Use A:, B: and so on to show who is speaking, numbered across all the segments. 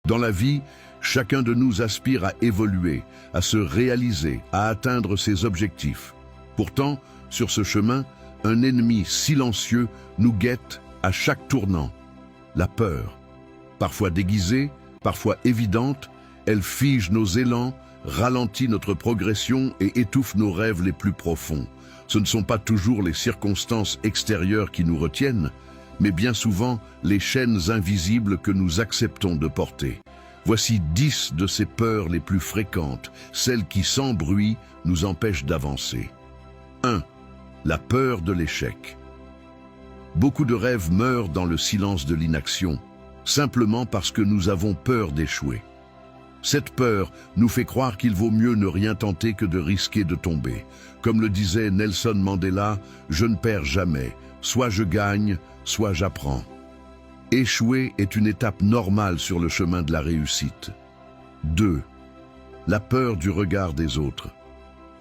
A: Dans la vie, chacun de nous aspire à évoluer, à se réaliser, à atteindre ses objectifs. Pourtant, sur ce chemin, un ennemi silencieux nous guette à chaque tournant. La peur. Parfois déguisée, parfois évidente, elle fige nos élans, ralentit notre progression et étouffe nos rêves les plus profonds. Ce ne sont pas toujours les circonstances extérieures qui nous retiennent, mais bien souvent les chaînes invisibles que nous acceptons de porter. Voici 10 de ces peurs les plus fréquentes, celles qui, sans bruit, nous empêchent d'avancer. 1. La peur de l'échec. Beaucoup de rêves meurent dans le silence de l'inaction, simplement parce que nous avons peur d'échouer. Cette peur nous fait croire qu'il vaut mieux ne rien tenter que de risquer de tomber. Comme le disait Nelson Mandela, « Je ne perds jamais, soit je gagne, soit j'apprends ». Échouer est une étape normale sur le chemin de la réussite. 2. La peur du regard des autres.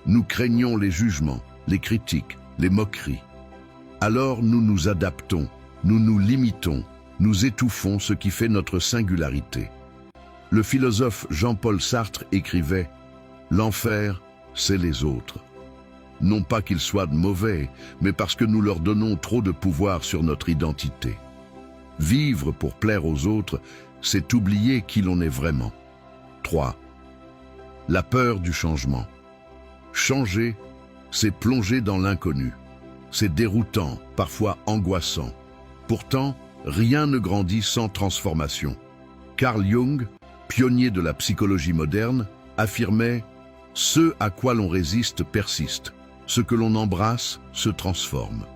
A: Nous craignons les jugements, les critiques, les moqueries. Alors nous nous adaptons, nous nous limitons, nous étouffons ce qui fait notre singularité. Le philosophe Jean-Paul Sartre écrivait « L'enfer, c'est les autres ». Non pas qu'ils soient mauvais, mais parce que nous leur donnons trop de pouvoir sur notre identité. Vivre pour plaire aux autres, c'est oublier qui l'on est vraiment. 3. La peur du changement. Changer, c'est plonger dans l'inconnu. C'est déroutant, parfois angoissant. Pourtant, rien ne grandit sans transformation. Carl Jung, pionnier de la psychologie moderne, affirmait « Ce à quoi l'on résiste persiste, ce que l'on embrasse se transforme ».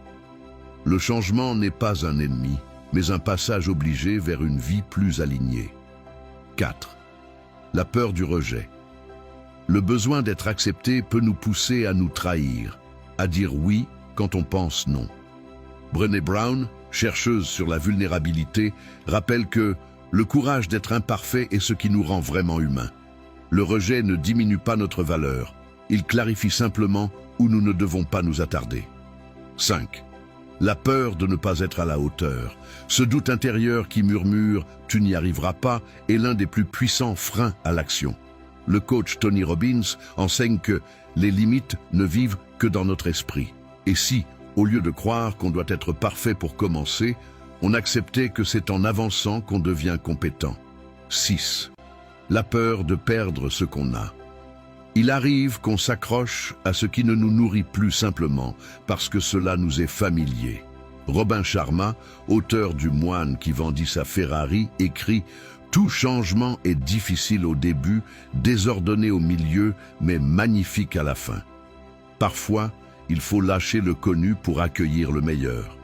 A: Le changement n'est pas un ennemi, mais un passage obligé vers une vie plus alignée. 4. La peur du rejet. Le besoin d'être accepté peut nous pousser à nous trahir, à dire oui quand on pense non. Brené Brown, chercheuse sur la vulnérabilité, rappelle que le courage d'être imparfait est ce qui nous rend vraiment humains. Le rejet ne diminue pas notre valeur, il clarifie simplement où nous ne devons pas nous attarder. 5. La peur de ne pas être à la hauteur. Ce doute intérieur qui murmure « tu n'y arriveras pas » est l'un des plus puissants freins à l'action. Le coach Tony Robbins enseigne que les limites ne vivent que dans notre esprit. Et si, au lieu de croire qu'on doit être parfait pour commencer, on acceptait que c'est en avançant qu'on devient compétent. 6. La peur de perdre ce qu'on a. Il arrive qu'on s'accroche à ce qui ne nous nourrit plus simplement parce que cela nous est familier. Robin Sharma, auteur du Moine qui vendit sa Ferrari, écrit « Tout changement est difficile au début, désordonné au milieu, mais magnifique à la fin. Parfois, il faut lâcher le connu pour accueillir le meilleur. »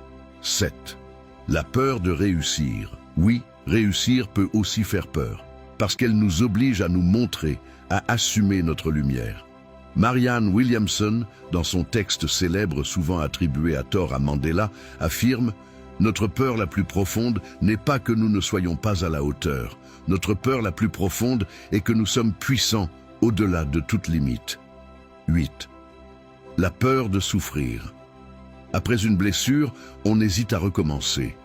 A: 7. La peur de réussir. Oui, réussir peut aussi faire peur, parce qu'elle nous oblige à nous montrer, à assumer notre lumière. Marianne Williamson, dans son texte célèbre souvent attribué à tort à Mandela, affirme « Notre peur la plus profonde n'est pas que nous ne soyons pas à la hauteur. Notre peur la plus profonde est que nous sommes puissants au-delà de toute limite. » 8. La peur de souffrir. Après une blessure, on hésite à recommencer.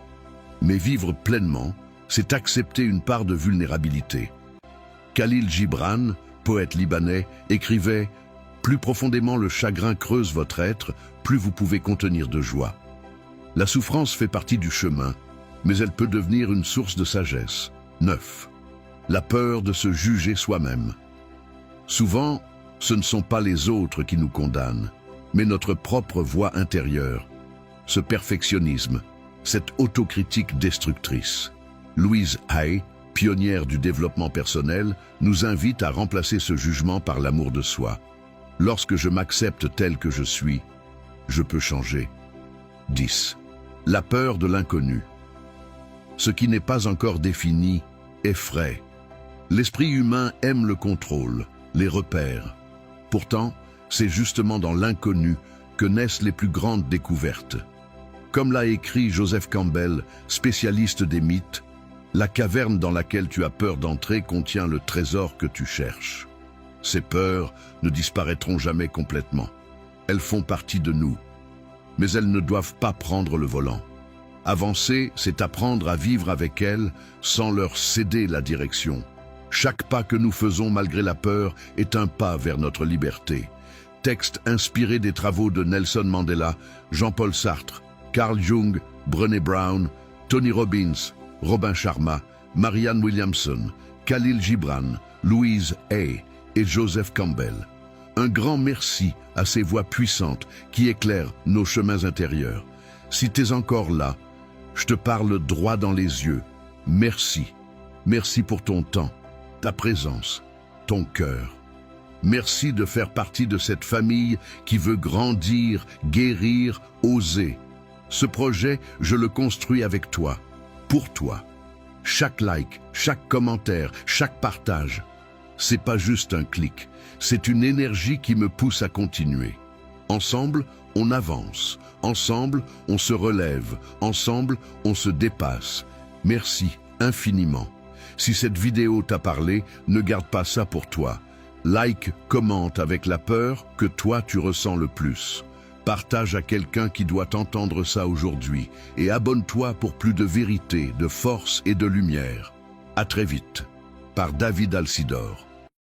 A: Mais vivre pleinement, c'est accepter une part de vulnérabilité. Khalil Gibran, poète libanais, écrivait « Plus profondément le chagrin creuse votre être, plus vous pouvez contenir de joie. » La souffrance fait partie du chemin, mais elle peut devenir une source de sagesse. 9. La peur de se juger soi-même. Souvent, ce ne sont pas les autres qui nous condamnent, mais notre propre voix intérieure. Ce perfectionnisme, cette autocritique destructrice. Louise Hay, pionnière du développement personnel, nous invite à remplacer ce jugement par l'amour de soi. Lorsque je m'accepte tel que je suis, je peux changer. 10. La peur de l'inconnu. Ce qui n'est pas encore défini effraie. L'esprit humain aime le contrôle, les repères. Pourtant, c'est justement dans l'inconnu que naissent les plus grandes découvertes. Comme l'a écrit Joseph Campbell, spécialiste des mythes, la caverne dans laquelle tu as peur d'entrer contient le trésor que tu cherches. Ces peurs ne disparaîtront jamais complètement. Elles font partie de nous, mais elles ne doivent pas prendre le volant. Avancer, c'est apprendre à vivre avec elles sans leur céder la direction. Chaque pas que nous faisons malgré la peur est un pas vers notre liberté. Texte inspiré des travaux de Nelson Mandela, Jean-Paul Sartre, Carl Jung, Brené Brown, Tony Robbins, Robin Sharma, Marianne Williamson, Khalil Gibran, Louise Hay et Joseph Campbell. Un grand merci à ces voix puissantes qui éclairent nos chemins intérieurs. Si t'es encore là, je te parle droit dans les yeux. Merci. Merci pour ton temps, ta présence, ton cœur. Merci de faire partie de cette famille qui veut grandir, guérir, oser. Ce projet, je le construis avec toi, pour toi. Chaque like, chaque commentaire, chaque partage, c'est pas juste un clic, c'est une énergie qui me pousse à continuer. Ensemble, on avance. Ensemble, on se relève. Ensemble, on se dépasse. Merci infiniment. Si cette vidéo t'a parlé, ne garde pas ça pour toi. Like, commente avec la peur que toi tu ressens le plus. Partage à quelqu'un qui doit entendre ça aujourd'hui et abonne-toi pour plus de vérité, de force et de lumière. À très vite. Par David Alcidor.